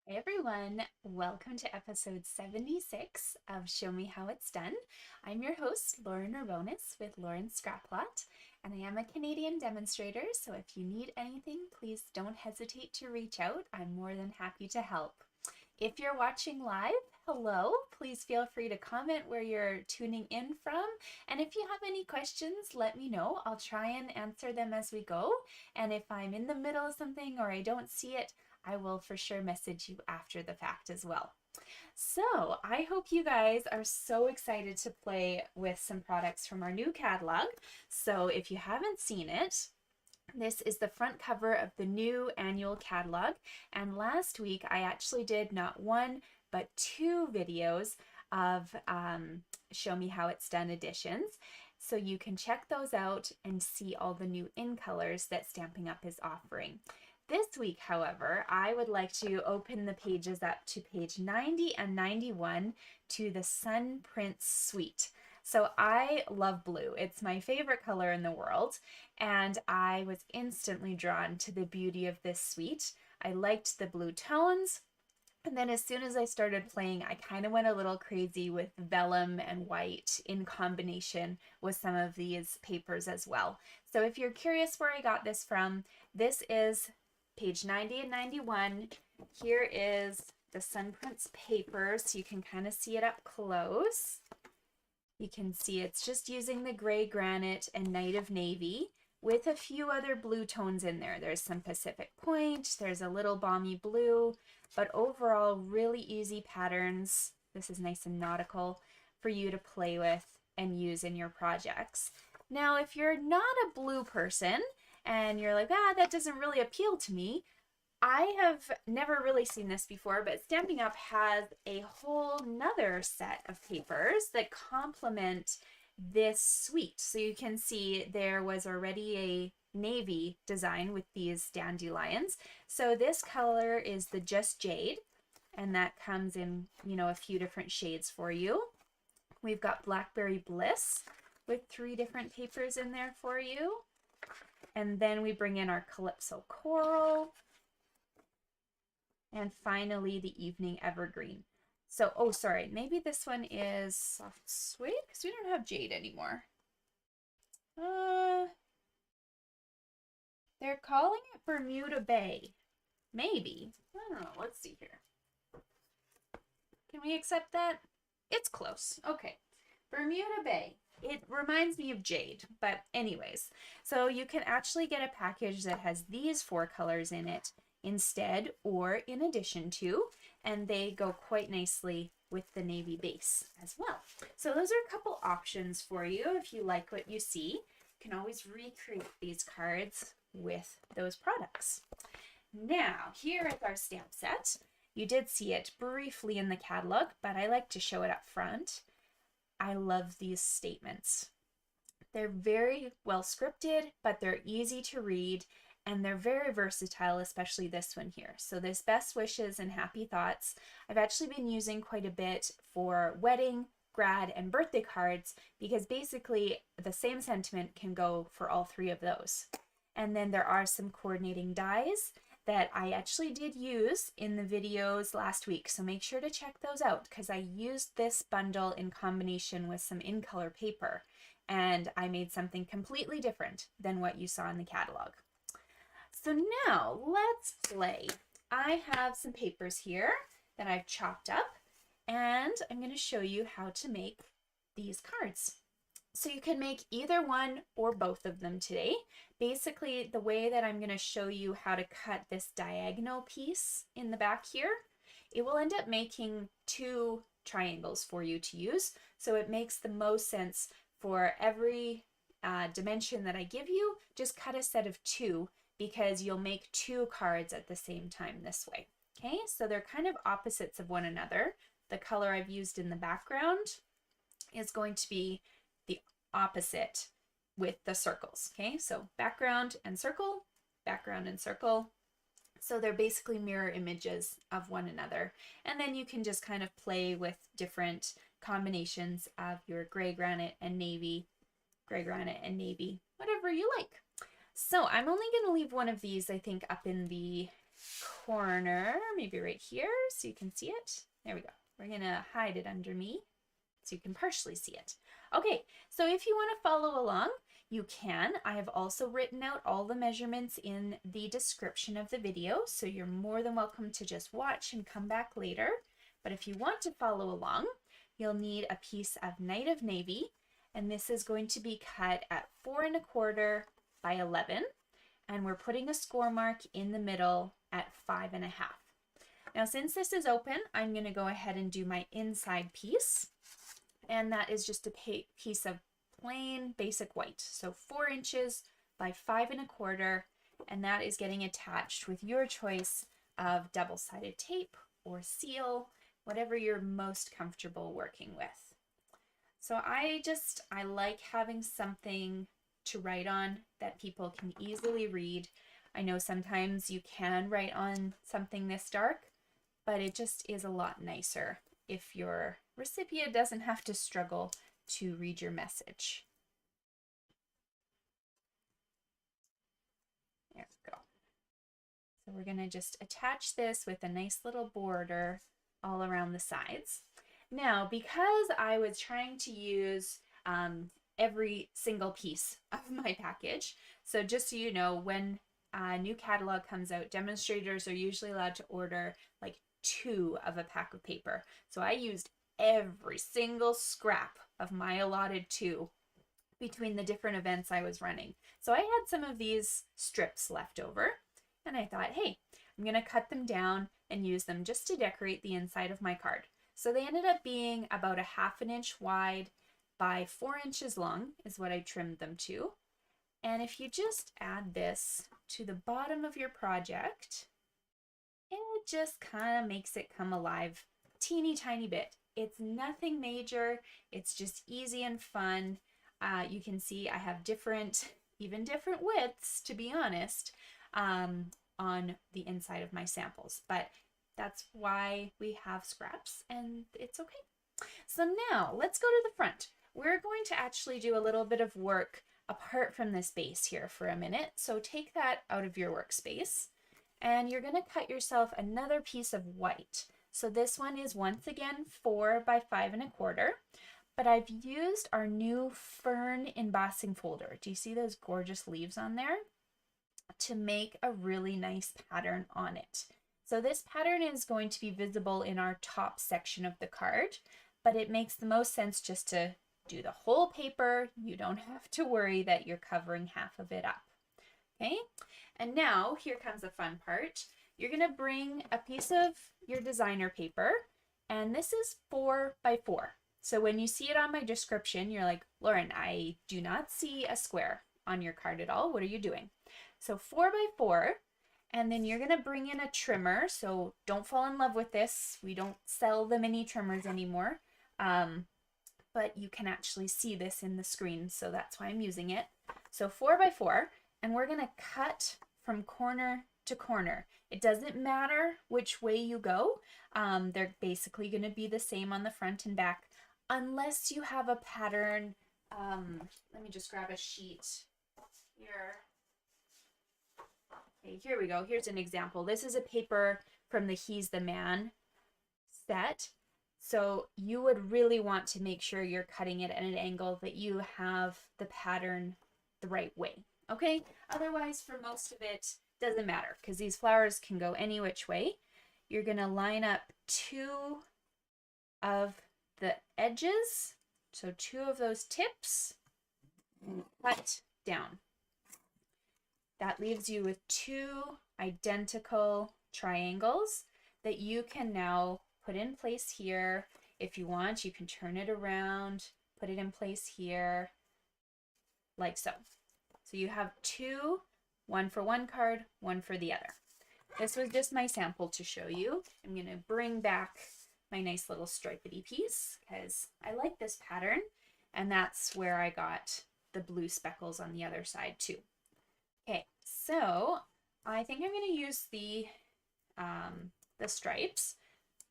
Hey everyone, welcome to episode 76 of Show Me How It's Done. I'm your host, Lauren Urbonis with Lauren's Scraplot, and I am a Canadian demonstrator, so if you need anything, please don't hesitate to reach out. I'm more than happy to help. If you're watching live, hello, please feel free to comment where you're tuning in from, and if you have any questions, let me know. I'll try and answer them as we go, and if I'm in the middle of something or I don't see it, I will for sure message you after the fact as well. So I hope you guys are so excited to play with some products from our new catalog. So if you haven't seen it, this is the front cover of the new annual catalog. And last week I actually did not one, but two videos of Show Me How It's Done editions. So you can check those out and see all the new in colors that Stampin' Up! Is offering. This week, however, I would like to open the pages up to page 90 and 91 to the Sun Prints Suite. So I love blue. It's my favorite color in the world, and I was instantly drawn to the beauty of this suite. I liked the blue tones, and then as soon as I started playing, I kind of went a little crazy with vellum and white in combination with some of these papers as well. So if you're curious where I got this from, this is page 90 and 91. Here is the Sun Prints paper, so you can kind of see it up close. You can see it's just using the gray granite and night of navy with a few other blue tones in there. There's some Pacific Point, there's a little balmy blue, but overall really easy patterns. This is nice and nautical for you to play with and use in your projects. Now, if you're not a blue person, and you're like, that doesn't really appeal to me, I have never really seen this before, but Stampin' Up! Has a whole nother set of papers that complement this suite. So you can see there was already a navy design with these dandelions. So this color is the Just Jade, and that comes in, a few different shades for you. We've got Blackberry Bliss with 3 different papers in there for you. And then we bring in our Calypso Coral. And finally, the Evening Evergreen. So, sorry, maybe this one is Soft Suede because we don't have jade anymore. They're calling it Bermuda Bay. Maybe. I don't know. Let's see here. Can we accept that? It's close. Okay. Bermuda Bay. It reminds me of jade, but anyways. So you can actually get a package that has these 4 colors in it instead or in addition to, and they go quite nicely with the navy base as well. So those are a couple options for you if you like what you see. You can always recreate these cards with those products. Now, here is our stamp set. You did see it briefly in the catalog, but I like to show it up front. I love these statements. They're very well scripted, but they're easy to read, and they're very versatile, especially this one here. So this Best Wishes and Happy Thoughts, I've actually been using quite a bit for wedding, grad, and birthday cards because basically the same sentiment can go for all 3 of those. And then there are some coordinating dies that I actually did use in the videos last week, so make sure to check those out because I used this bundle in combination with some in color paper, and I made something completely different than what you saw in the catalog. So now let's play. I have some papers here that I've chopped up, and I'm going to show you how to make these cards. So you can make either one or both of them today. Basically, the way that I'm going to show you how to cut this diagonal piece in the back here, it will end up making 2 triangles for you to use. So it makes the most sense for every dimension that I give you, just cut a set of 2 because you'll make 2 cards at the same time this way. Okay, so they're kind of opposites of one another. The color I've used in the background is going to be the opposite with the circles. Okay, so background and circle, background and circle. So they're basically mirror images of one another. And then you can just kind of play with different combinations of your gray granite and navy, whatever you like. So I'm only going to leave one of these, I think, up in the corner, maybe right here, so you can see it. There we go. We're going to hide it under me so you can partially see it. Okay, so if you want to follow along, you can. I have also written out all the measurements in the description of the video, so you're more than welcome to just watch and come back later. But if you want to follow along, you'll need a piece of Night of Navy, and this is going to be cut at 4 1/4 by 11, and we're putting a score mark in the middle at 5 1/2. Now, since this is open, I'm going to go ahead and do my inside piece, and that is just a piece of plain basic white. So 4 inches by 5 1/4, and that is getting attached with your choice of double-sided tape or seal, whatever you're most comfortable working with. So I like having something to write on that people can easily read. I know sometimes you can write on something this dark, but it just is a lot nicer if your recipient doesn't have to struggle to read your message. There we go. So we're going to just attach this with a nice little border all around the sides. Now, because I was trying to use every single piece of my package, so just so you know, when a new catalog comes out, demonstrators are usually allowed to order like 2 of a pack of paper. So I used every single scrap of my allotted 2 between the different events I was running. So I had some of these strips left over, and I thought, hey, I'm going to cut them down and use them just to decorate the inside of my card. So they ended up being about 1/2 inch wide by 4 inches long is what I trimmed them to. And if you just add this to the bottom of your project, it just kind of makes it come alive a teeny tiny bit. It's nothing major. It's just easy and fun. You can see I have even different widths, to be honest, on the inside of my samples. But that's why we have scraps, and it's okay. So now let's go to the front. We're going to actually do a little bit of work apart from this base here for a minute. So take that out of your workspace, and you're going to cut yourself another piece of white. So this one is once again 4 by 5 1/4, but I've used our new fern embossing folder. Do you see those gorgeous leaves on there? To make a really nice pattern on it. So this pattern is going to be visible in our top section of the card, but it makes the most sense just to do the whole paper. You don't have to worry that you're covering half of it up. Okay, and now here comes the fun part. You're going to bring a piece of your designer paper, and this is 4 by 4. So when you see it on my description, you're like, Lauren, I do not see a square on your card at all. What are you doing? So 4 by 4, and then you're going to bring in a trimmer. So don't fall in love with this. We don't sell the mini trimmers anymore, but you can actually see this in the screen, so that's why I'm using it. So 4 by 4, and we're going to cut from corner to corner. It doesn't matter which way you go. They're basically going to be the same on the front and back, unless you have a pattern. Let me just grab a sheet here. Okay, here we go. Here's an example. This is a paper from the He's the Man set. So you would really want to make sure you're cutting it at an angle that you have the pattern the right way. Okay? Otherwise, for most of it, doesn't matter because these flowers can go any which way. You're going to line up 2 of the edges, so 2 of those tips, and cut down. That leaves you with 2 identical triangles that you can now put in place here. If you want, you can turn it around, put it in place here, like so. So you have 2, one for one card, one for the other. This was just my sample to show you. I'm going to bring back my nice little stripedy piece because I like this pattern, and that's where I got the blue speckles on the other side too. Okay, so I think I'm going to use the stripes.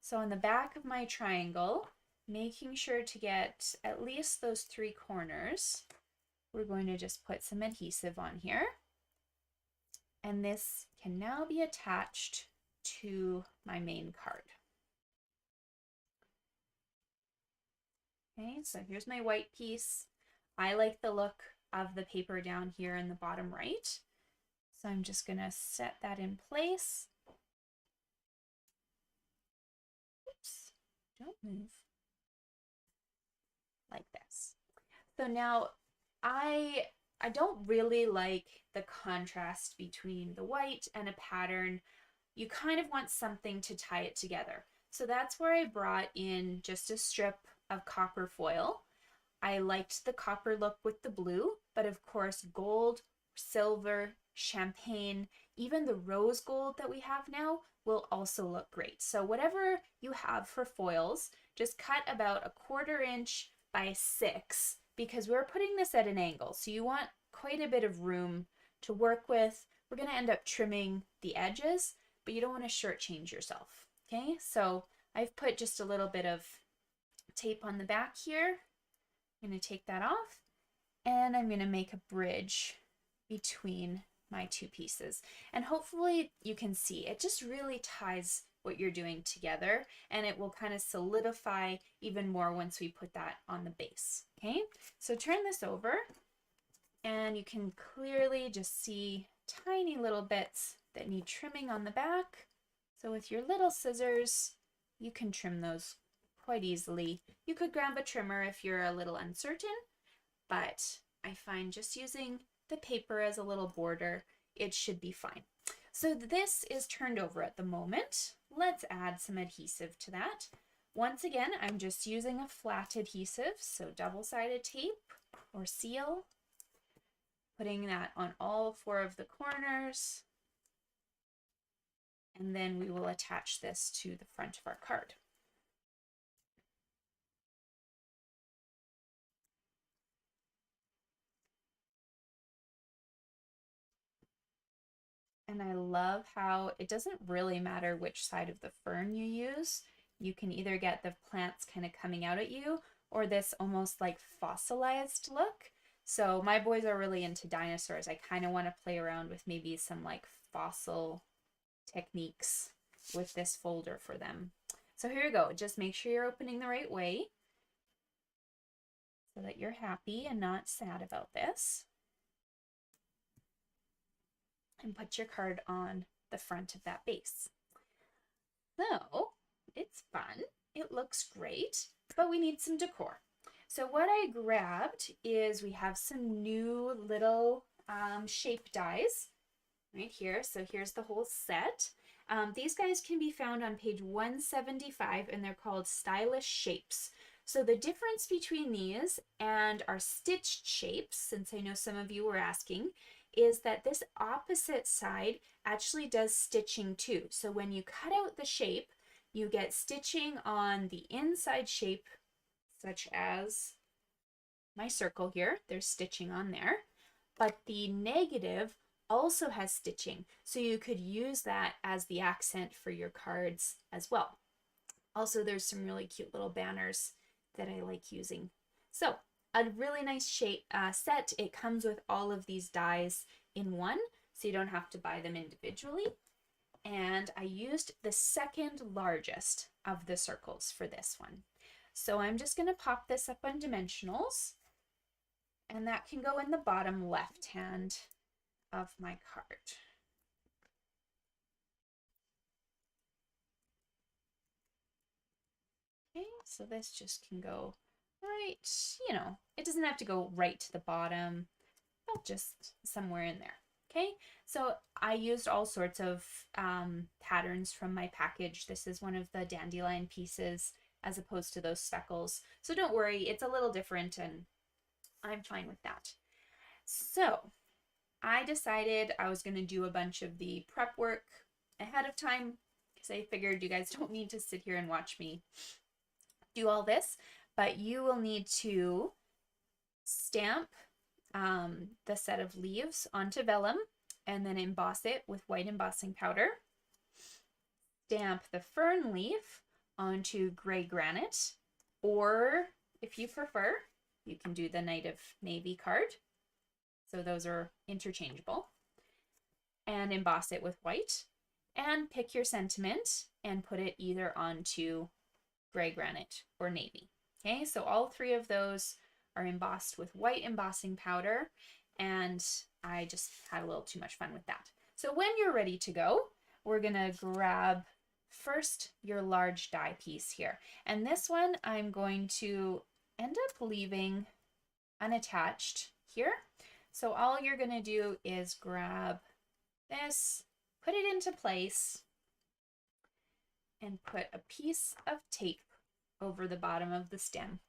So on the back of my triangle, making sure to get at least those 3 corners, we're going to just put some adhesive on here. And this can now be attached to my main card. Okay, so here's my white piece. I like the look of the paper down here in the bottom right. So I'm just going to set that in place. Oops, don't move. Like this. So now I don't really like the contrast between the white and a pattern. You kind of want something to tie it together. So that's where I brought in just a strip of copper foil. I liked the copper look with the blue, but of course gold, silver, champagne, even the rose gold that we have now will also look great. So whatever you have for foils, just cut about a 1/4 inch by 6 because we're putting this at an angle. So you want quite a bit of room to work with. We're going to end up trimming the edges, but you don't want to shortchange yourself. Okay, so I've put just a little bit of tape on the back here. I'm going to take that off and I'm going to make a bridge between my two pieces. And hopefully you can see it just really ties what you're doing together, and it will kind of solidify even more once we put that on the base. Okay, so turn this over and you can clearly just see tiny little bits that need trimming on the back. So with your little scissors, you can trim those quite easily. You could grab a trimmer if you're a little uncertain, but I find just using the paper as a little border, it should be fine. So this is turned over at the moment. Let's add some adhesive to that. Once again, I'm just using a flat adhesive, so double-sided tape or seal, putting that on all 4 of the corners, and then we will attach this to the front of our card. And I love how it doesn't really matter which side of the fern you use. You can either get the plants kind of coming out at you or this almost like fossilized look. So my boys are really into dinosaurs. I kind of want to play around with maybe some like fossil techniques with this folder for them. So here you go. Just make sure you're opening the right way so that you're happy and not sad about this. And put your card on the front of that base. So it's fun, it looks great, but we need some decor. So what I grabbed is we have some new little shape dies right here. So here's the whole set. These guys can be found on page 175 and they're called Stylish Shapes. So the difference between these and our stitched shapes, since I know some of you were asking, is that this opposite side actually does stitching too. So when you cut out the shape, you get stitching on the inside shape, such as my circle here. There's stitching on there, but the negative also has stitching. So you could use that as the accent for your cards as well. Also, there's some really cute little banners that I like using. So a really nice shape set. It comes with all of these dies in one, so you don't have to buy them individually. And I used the second largest of the circles for this one. So I'm just going to pop this up on dimensionals, and that can go in the bottom left hand of my card. Okay, so this just can go right, you know, it doesn't have to go right to the bottom, but just somewhere in there. Okay, so I used all sorts of patterns from my package. This is one of the dandelion pieces as opposed to those speckles. So don't worry, it's a little different and I'm fine with that. So I decided I was going to do a bunch of the prep work ahead of time because I figured you guys don't need to sit here and watch me do all this, but you will need to stamp the set of leaves onto vellum and then emboss it with white embossing powder. Stamp the fern leaf onto gray granite, or if you prefer, you can do the Night of Navy card. So those are interchangeable. and emboss it with white, and pick your sentiment and put it either onto gray granite or navy. Okay, so all three of those are embossed with white embossing powder, and I just had a little too much fun with that. So when you're ready to go, we're gonna grab first your large die piece here. And this one I'm going to end up leaving unattached here. So all you're gonna do is grab this, put it into place, and put a piece of tape over the bottom of the stem.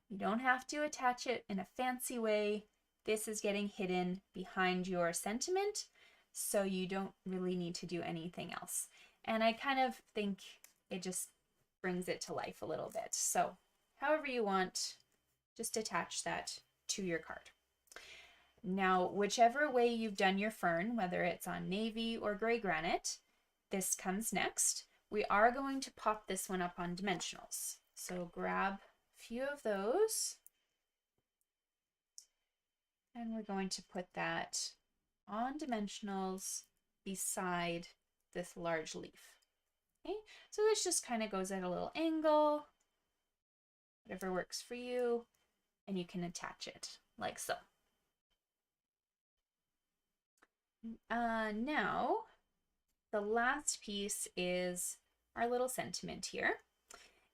You don't have to attach it in a fancy way. This is getting hidden behind your sentiment, so you don't really need to do anything else. And I kind of think it just brings it to life a little bit. So however you want, just attach that to your card. Now, whichever way you've done your fern, whether it's on navy or gray granite, this comes next. We are going to pop this one up on dimensionals. So grab a few of those, and we're going to put that on dimensionals beside this large leaf. Okay, so this just kind of goes at a little angle, whatever works for you, and you can attach it like so. Now, the last piece is our little sentiment here.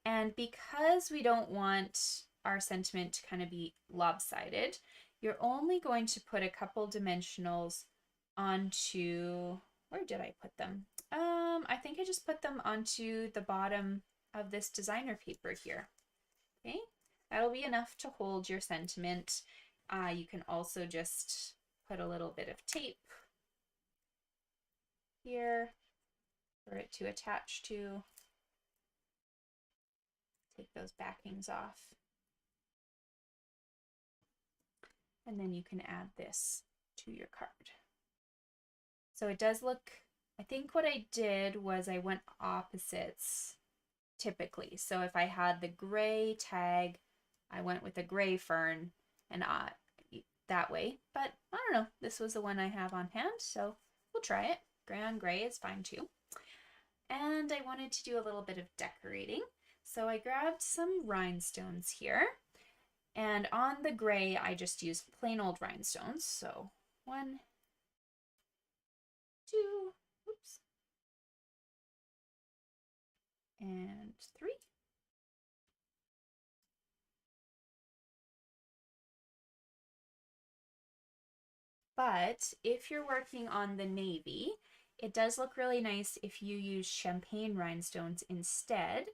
And because we don't want our sentiment to kind of be lopsided, you're only going to put a couple dimensionals onto, where did I put them? I think I just put them onto the bottom of this designer paper here. Okay, that'll be enough to hold your sentiment. You can also just put a little bit of tape here for it to attach to. Take those backings off. And then you can add this to your card. So it does look, I think what I did was I went opposites typically. So if I had the gray tag, I went with a gray fern and that way. But I don't know, this was the one I have on hand, so we'll try it. Gray on gray is fine too. And I wanted to do a little bit of decorating. So I grabbed some rhinestones here, and on the gray I just used plain old rhinestones. So 1, 2, oops, and 3. But if you're working on the navy, it does look really nice if you use champagne rhinestones instead.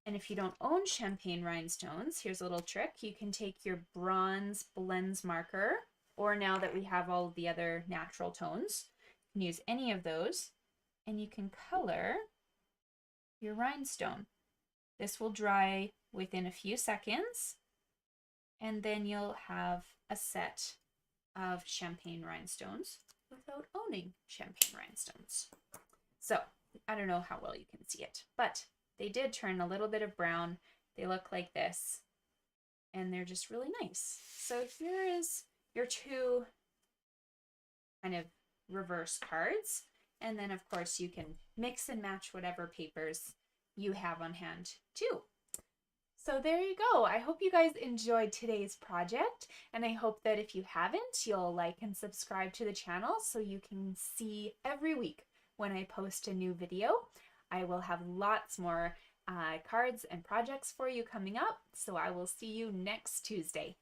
And if you don't own champagne rhinestones, here's a little trick. You can take your bronze blends marker, or now that we have all the other natural tones, you can use any of those, and you can color your rhinestone. This will dry within a few seconds, and then you'll have a set of champagne rhinestones without owning champagne rhinestones. So I don't know how well you can see it, but they did turn a little bit of brown. They look like this, and they're just really nice. So here is your two kind of reverse cards. And then of course you can mix and match whatever papers you have on hand too. So there you go. I hope you guys enjoyed today's project, and I hope that if you haven't, you'll like and subscribe to the channel so you can see every week when I post a new video. I will have lots more cards and projects for you coming up, so I will see you next Tuesday.